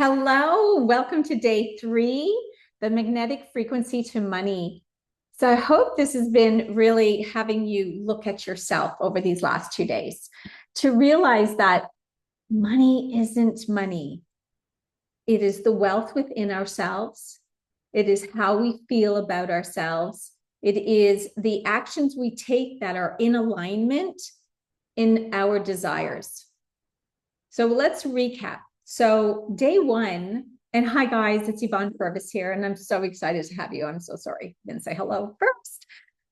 Hello, welcome to day 3, the magnetic frequency to money. So I hope this has been really having you look at yourself over these last 2 days to realize that money isn't money. It is the wealth within ourselves. It is how we feel about ourselves. It is the actions we take that are in alignment in our desires. So let's recap. So day 1, and hi guys, it's Yvonne Purvis here, and I'm so excited to have you. I'm so sorry I didn't say hello first.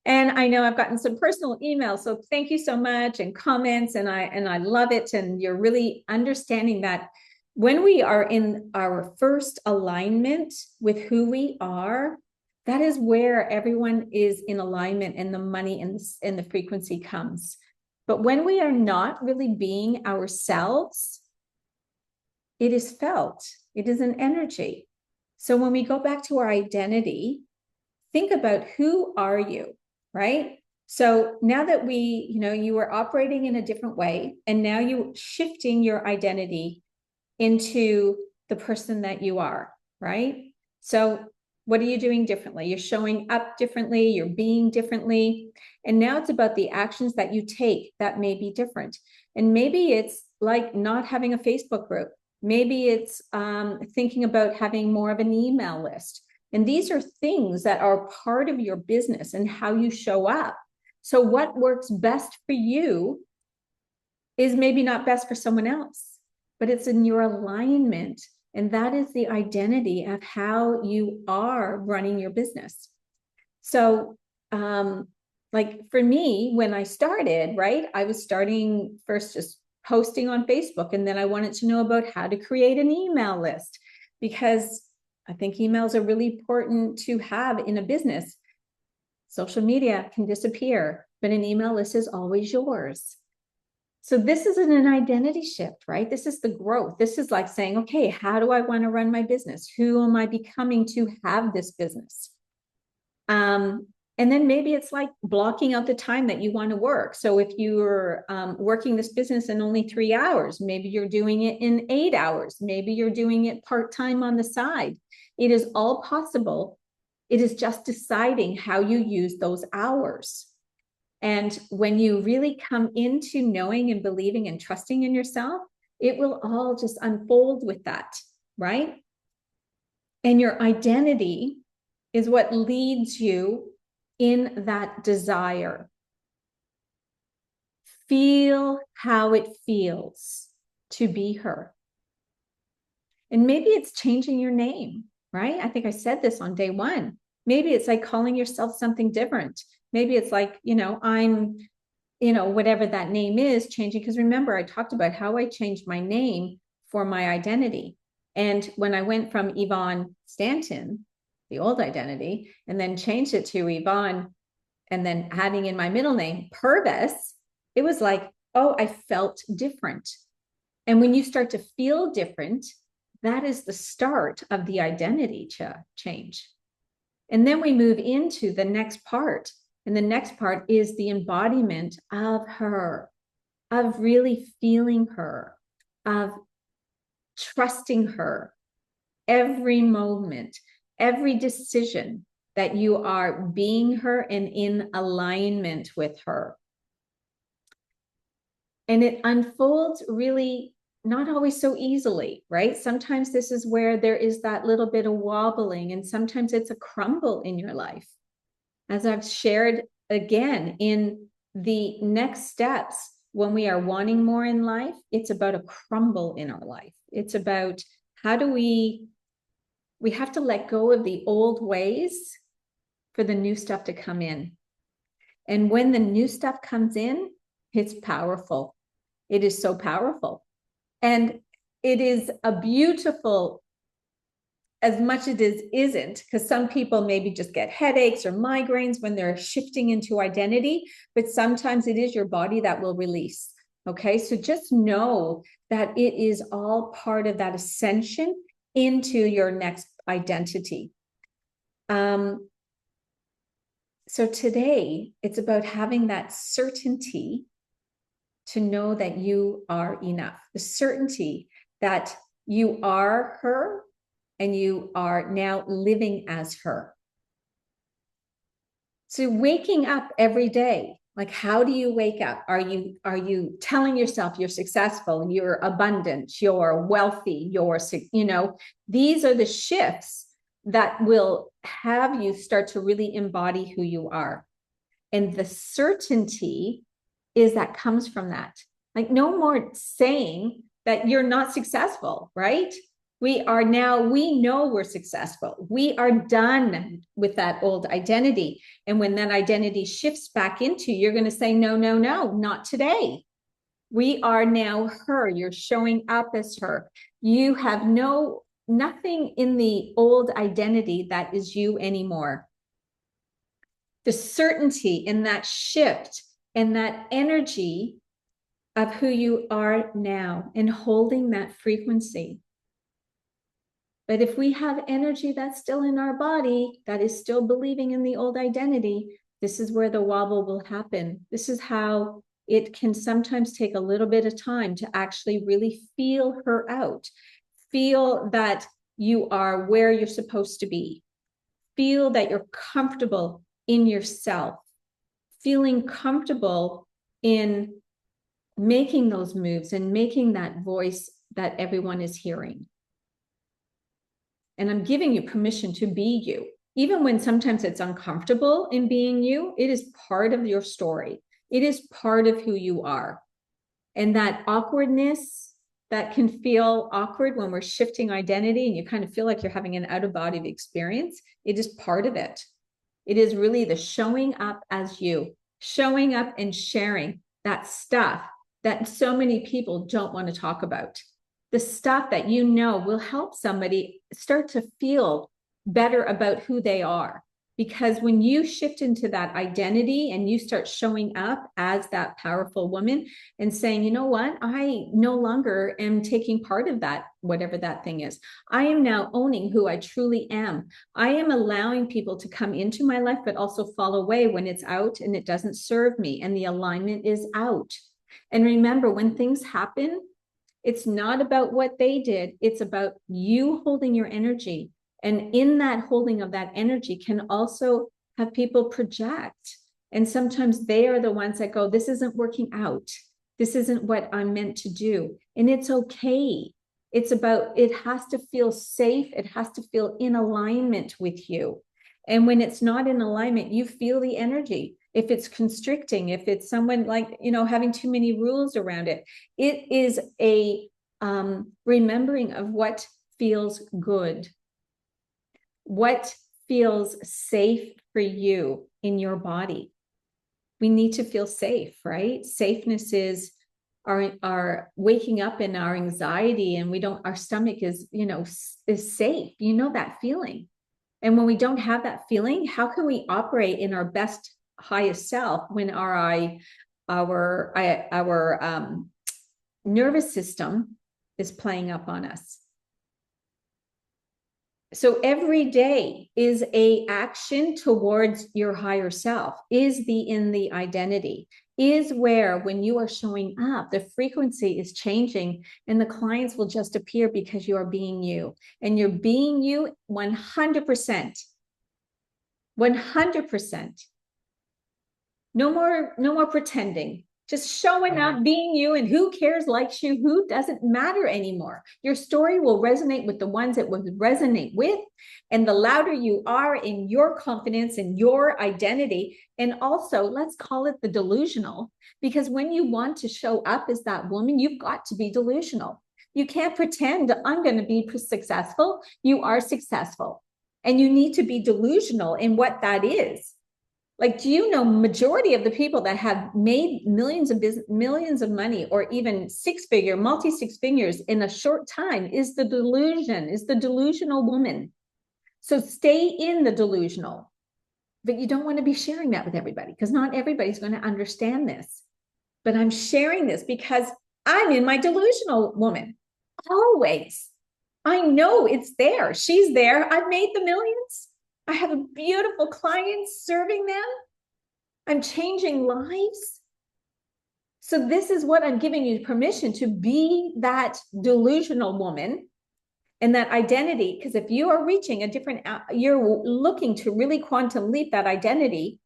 And I know I've gotten some personal emails, so thank you so much, and comments, and I love it. And you're really understanding that when we are in our first alignment with who we are, that is where everyone is in alignment, and the money and the frequency comes. But when we are not really being ourselves, it is felt. It is an energy. So when we go back to our identity, think about who are you, right? So now that you were operating in a different way, and now you're shifting your identity into the person that you are, right? So what are you doing differently? You're showing up differently, you're being differently. And now it's about the actions that you take that may be different. And maybe it's like not having a Facebook group. Maybe it's thinking about having more of an email list. And these are things that are part of your business and how you show up. So what works best for you is maybe not best for someone else, but it's in your alignment. And that is the identity of how you are running your business. So, like for me, when I started, right, I was starting first just posting on Facebook, and then I wanted to know about how to create an email list, because I think emails are really important to have in a business. Social media can disappear, but an email list is always yours. So this isn't an identity shift, right? This is the growth. This is like saying, okay, how do I want to run my business? Who am I becoming to have this business? And then maybe it's like blocking out the time that you want to work. So if you're working this business in only 3 hours, maybe you're doing it in 8 hours. Maybe you're doing it part-time on the side. It is all possible. It is just deciding how you use those hours. And when you really come into knowing and believing and trusting in yourself, it will all just unfold with that, right? And your identity is what leads you in that desire. Feel how it feels to be her. And maybe it's changing your name, right? I think I said this on day 1. Maybe it's like calling yourself something different. Maybe it's like, I'm, whatever that name is, changing. Because remember, I talked about how I changed my name for my identity. And when I went from Yvonne Stanton, the old identity, and then changed it to Yvonne, and then adding in my middle name, Purvis, it was like, oh, I felt different. And when you start to feel different, that is the start of the identity change. And then we move into the next part. And the next part is the embodiment of her, of really feeling her, of trusting her every moment, every decision, that you are being her and in alignment with her. And it unfolds really not always so easily, right? Sometimes this is where there is that little bit of wobbling, and sometimes it's a crumble in your life. As I've shared again, in the next steps, when we are wanting more in life, it's about a crumble in our life. It's about how do we have to let go of the old ways for the new stuff to come in. And when the new stuff comes in, it's powerful. It is so powerful. And it is a beautiful, as much as it isn't, because some people maybe just get headaches or migraines when they're shifting into identity, but sometimes it is your body that will release. Okay, so just know that it is all part of that ascension into your next identity. So today, it's about having that certainty to know that you are enough, the certainty that You are her, and you are now living as her. So waking up every day, like, how do you wake up? Are you telling yourself you're successful, you're abundant, you're wealthy, these are the shifts that will have you start to really embody who you are. And the certainty is that comes from that. Like, no more saying that you're not successful, right? We know we're successful. We are done with that old identity. And when that identity shifts back into, you're going to say, no, no, no, not today. We are now her. You're showing up as her. You have nothing in the old identity that is you anymore. The certainty in that shift and that energy of who you are now and holding that frequency. But if we have energy that's still in our body, that is still believing in the old identity, this is where the wobble will happen. This is how it can sometimes take a little bit of time to actually really feel her out. Feel that you are where you're supposed to be. Feel that you're comfortable in yourself. Feeling comfortable in making those moves and making that voice that everyone is hearing. And I'm giving you permission to be you. Even when sometimes it's uncomfortable in being you, it is part of your story. It is part of who you are. And that awkwardness that can feel awkward when we're shifting identity and you kind of feel like you're having an out-of-body experience, it is part of it. It is really the showing up as you, showing up and sharing that stuff that so many people don't want to talk about. The stuff that will help somebody start to feel better about who they are. Because when you shift into that identity and you start showing up as that powerful woman and saying, you know what, I no longer am taking part of that, whatever that thing is. I am now owning who I truly am. I am allowing people to come into my life, but also fall away when it's out and it doesn't serve me and the alignment is out. And remember, when things happen, it's not about what they did. It's about you holding your energy. And in that holding of that energy can also have people project. And sometimes they are the ones that go, this isn't working out. This isn't what I'm meant to do. And it's okay. It's about, it has to feel safe. It has to feel in alignment with you. And when it's not in alignment, you feel the energy. If it's constricting, if it's someone like, having too many rules around it, it is a remembering of what feels good, what feels safe for you in your body. We need to feel safe, right? Safeness is our waking up in our anxiety and our stomach is safe. That feeling. And when we don't have that feeling, how can we operate in our best, highest self when our nervous system is playing up on us? So every day is a action towards your higher self, is in the identity, is where when you are showing up, the frequency is changing and the clients will just appear because you are being you. And you're being you 100%. 100%. No more pretending. Just showing up, being you, and who cares, likes you, who doesn't matter anymore. Your story will resonate with the ones it will resonate with. And the louder you are in your confidence and your identity, and also let's call it the delusional, because when you want to show up as that woman, you've got to be delusional. You can't pretend I'm going to be successful. You are successful. And you need to be delusional in what that is. Like, do you know majority of the people that have made millions of money or even multi-six figures in a short time is the delusional woman. So stay in the delusional, but you don't want to be sharing that with everybody because not everybody's going to understand this. But I'm sharing this because I'm in my delusional woman always. I know it's there. She's there. I've made the millions. I have a beautiful client serving them. I'm changing lives. So this is what I'm giving you permission to be, that delusional woman And that identity, because if you are reaching a different, you're looking to really quantum leap that identity,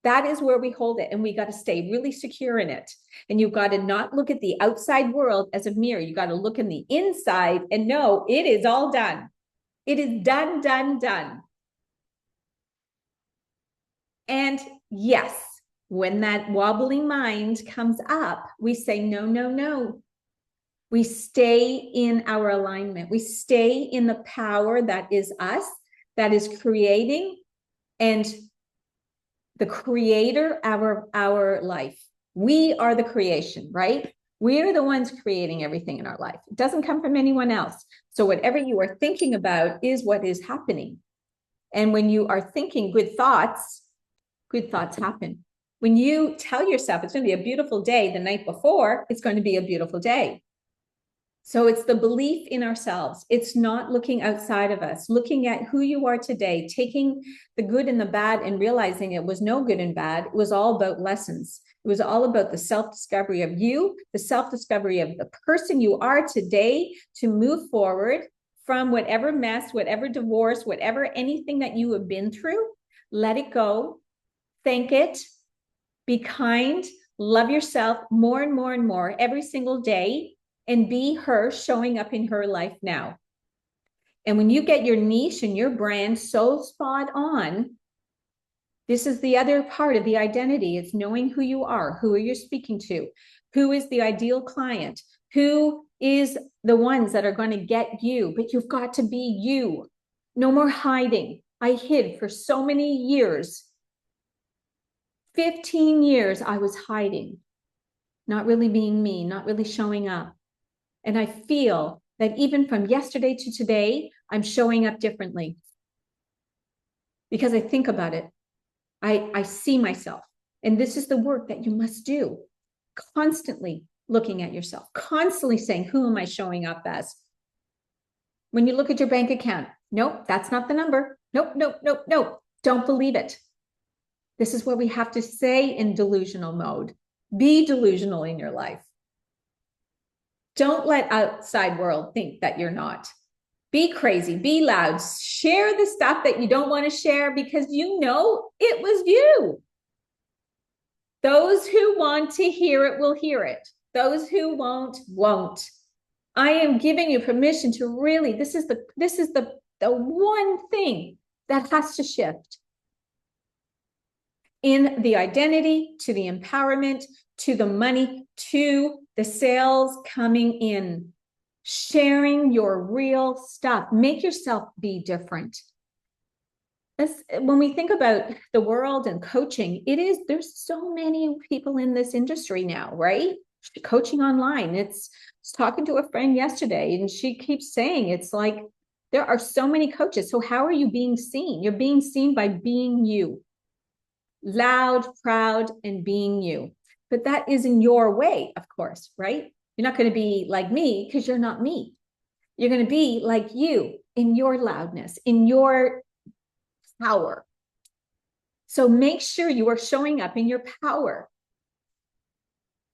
that is where we hold it. And we got to stay really secure in it. And you've got to not look at the outside world as a mirror. You got to look in the inside and know it is all done. It is done, done, done. And yes, when that wobbling mind comes up, we say, no, no, no. We stay in our alignment. We stay in the power that is us, that is creating and the creator of our life. We are the creation, right? We are the ones creating everything in our life. It doesn't come from anyone else. So whatever you are thinking about is what is happening. And when you are thinking good thoughts happen. When you tell yourself it's going to be a beautiful day the night before, it's going to be a beautiful day. So it's the belief in ourselves. It's not looking outside of us, looking at who you are today, taking the good and the bad and realizing it was no good and bad. It was all about lessons. It was all about the self-discovery of you, the self-discovery of the person you are today to move forward from whatever mess, whatever divorce, whatever anything that you have been through. Let it go. Thank it. Be kind. Love yourself more and more and more every single day. And be her showing up in her life now. And when you get your niche and your brand so spot on, this is the other part of the identity. It's knowing who you are, who are you speaking to, who is the ideal client, who is the ones that are going to get you, but you've got to be you. No more hiding. I hid for so many years. 15 years I was hiding, not really being me, not really showing up. And I feel that even from yesterday to today, I'm showing up differently because I think about it. I see myself. And this is the work that you must do. Constantly looking at yourself, constantly saying, who am I showing up as? When you look at your bank account, nope, that's not the number. Nope, nope, nope, nope. Don't believe it. This is what we have to say in delusional mode. Be delusional in your life. Don't let outside world think that you're not. Be crazy, be loud, share the stuff that you don't want to share because you know it was you. Those who want to hear it will hear it. Those who won't. I am giving you permission to really, this is the one thing that has to shift in the identity, to the empowerment, to the money, to the sales coming in, sharing your real stuff. Make yourself be different. When we think about the world and coaching, there's so many people in this industry now, right? Coaching online. I was talking to a friend yesterday and she keeps saying it's like there are so many coaches. So how are you being seen? You're being seen by being you. Loud, proud, and being you. But that is in your way, of course, right? You're not going to be like me because you're not me. You're going to be like you in your loudness, in your power. So make sure you are showing up in your power.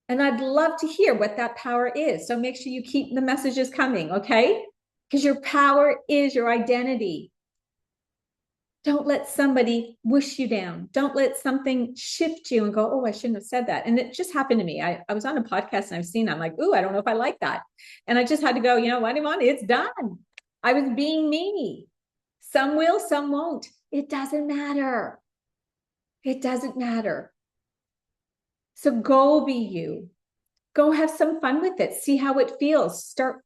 And I'd love to hear what that power is. So make sure you keep the messages coming, okay? Because your power is your identity. Don't let somebody wish you down. Don't let something shift you and go, oh, I shouldn't have said that. And it just happened to me. I was on a podcast and I've seen, I'm like, ooh, I don't know if I like that. And I just had to go, you know what, Yvonne, it's done. I was being me. Some will, some won't. It doesn't matter. It doesn't matter. So go be you. Go have some fun with it. See how it feels. Start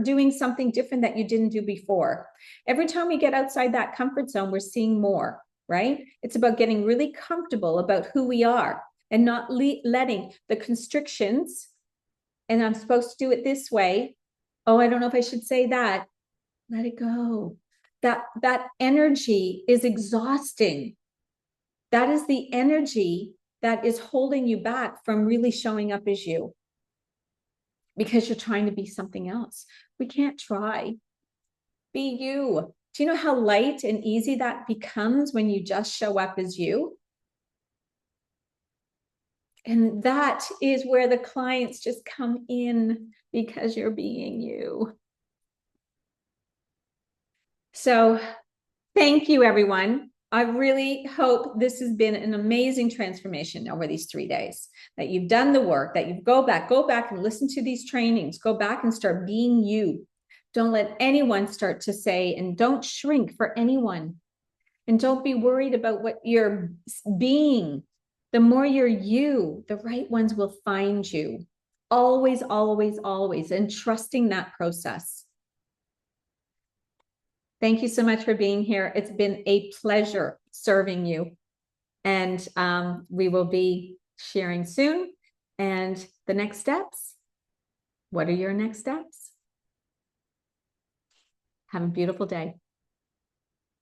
doing something different that you didn't do before. Every time we get outside that comfort zone, we're seeing more, right? It's about getting really comfortable about who we are and not letting the constrictions, and I'm supposed to do it this way. Oh, I don't know if I should say that. Let it go. That energy is exhausting. That is the energy that is holding you back from really showing up as you because you're trying to be something else. We can't try. Be you. Do you know how light and easy that becomes when you just show up as you? And that is where the clients just come in because you're being you. So thank you, everyone. I really hope this has been an amazing transformation over these 3 days, that you've done the work, that you go back and listen to these trainings, go back and start being you. Don't let anyone start to say, and don't shrink for anyone. And don't be worried about what you're being. The more you're you, the right ones will find you. Always, always, always, and trusting that process. Thank you so much for being here. It's been a pleasure serving you. And we will be sharing soon. And the next steps, what are your next steps? Have a beautiful day.